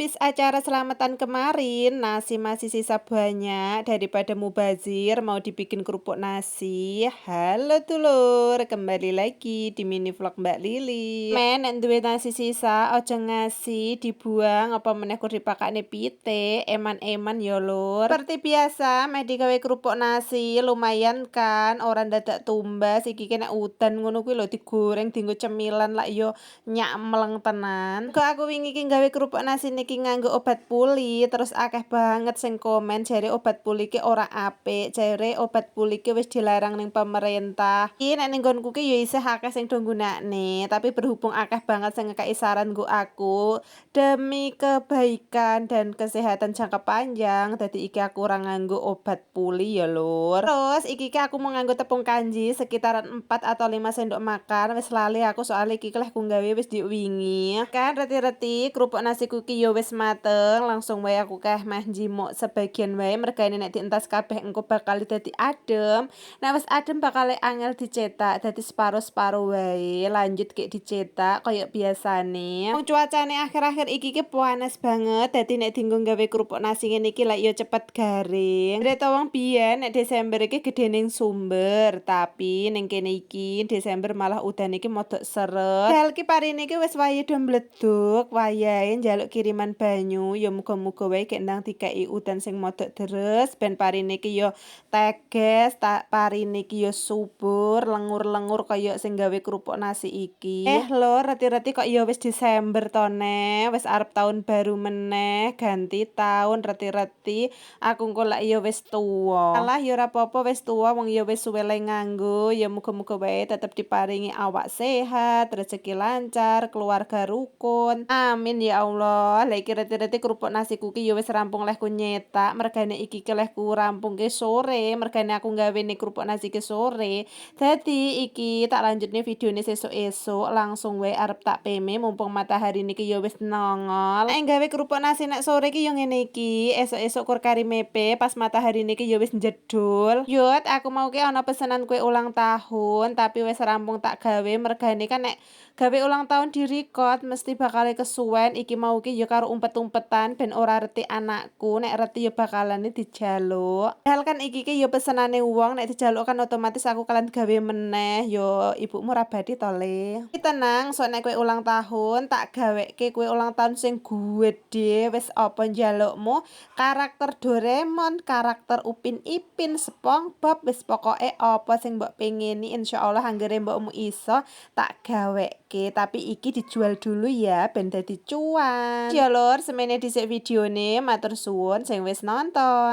Habis acara selamatan kemarin, nasi masih sisa banyak. Daripada mubazir, mau dibikin kerupuk nasi. Halo dulur, kembali lagi di mini vlog Mbak Lili. Men, nek duwe nasi sisa, ojo ngasih, dibuang, apa meneh kur dipakane pite, eman-eman ya lur. Seperti biasa, meh digawe kerupuk nasi, lumayan kan, orang dadak tumbas, iki kena udan ngono kuwi lho digoreng, dienggo cemilan lak yo nyak meleng tenan. Kok aku wingi ki gawe kerupuk nasi niki nganggo obat puli, terus akeh banget sing komen jare obat puli ki ora apik, jare obat puli ki wis dilarang ning pemerintah. Iki nek ning nggonku ki ya isih akeh sing do nggunakne, tapi berhubung akeh banget sing ngekeki saran nggo aku demi kebaikan dan kesehatan jangka panjang, dadi iki aku ora nganggo obat puli ya lur. Terus iki ki aku mau nganggo tepung kanji sekitaran 4 atau 5 sendok makan, wis lali aku soalnya iki leh ku gawe wis diwingi. Kan reti-reti kerupuk nasiku ki yo wis mateng, langsung wae aku keh meh njimuk sebagian wae mergane nek dientas kabeh engko bakal dadi adem. Nek wis adem bakal angel dicetak, dadi separo-separo wae. Lanjut kek dicetak koyo biasane. Wong cuacane akhir-akhir iki ki panas banget, dadi nek dienggo gawe kerupuk nasi ngene iki lek yo cepet garing. Reta wong biyen nek Desember iki gede ning Sumber, tapi ning kene iki Desember malah udan iki modok seret. Padahal ki parine iki wis wayahe do mbleduk, wayahe njaluk kiriman banyu, ya muga-muga wae gek ndang dikeki udan sing modok deres ben parine iki yo teges, parine iki yo subur, lengur-lengur kaya sing gawe kerupuk nasi iki. Lho, reti-reti kok ya wis Desember to ne, wis arep tahun baru meneh, ganti tahun reti-reti aku engko lak ya wis tuwa. Alah ya ora apa-apa wis tuwa wong ya wis suwe le nganggo, ya muga-muga wae tetep diparingi awak sehat, rezeki lancar, keluarga rukun. Amin ya Allah. Lah iki reti-reti kerupuk nasiku ki ya wis rampung leh ku nyetak, mergane iki ki leh ku rampungke sore, mergane aku gawene kerupuk nasi ki sore. Dadi iki tak lanjutne videone sesuk-esuk, langsung wae arep tak peme mumpung matahari niki ya wis nongol. Nek gawe kerupuk nasi nek sore ki yo ngene iki, esuk-esuk kur kari mepe pas matahari niki ya wis njedul. Yut, aku mau ki ana pesenan kue ulang tahun, tapi wis rampung tak gawe mergane kan nek gawe ulang tahun di record mesti bakal kesuwen. Iki mau ki ya karo umpet-umpetan ben ora reti anakku, nek reti ya bakalane dijaluk. Padahal kan iki ki ya pesenane wong, nek dijaluk kan otomatis aku kalian gawe meneh. Yo ibumu ra badi to le. Tenang, sok nek kue ulang tahun tak gaweke kue ulang tahun sing gede. Wis apa njalukmu? Karakter Doraemon, karakter Upin Ipin, SpongeBob, wis pokoke apa sing mbok pengeni insyaallah anggere mbokmu iso tak gaweke. Tapi iki dijual dulu ya ben dadi cuan. Ya lur, semene dhisik videone, matur suwun sing wis nonton.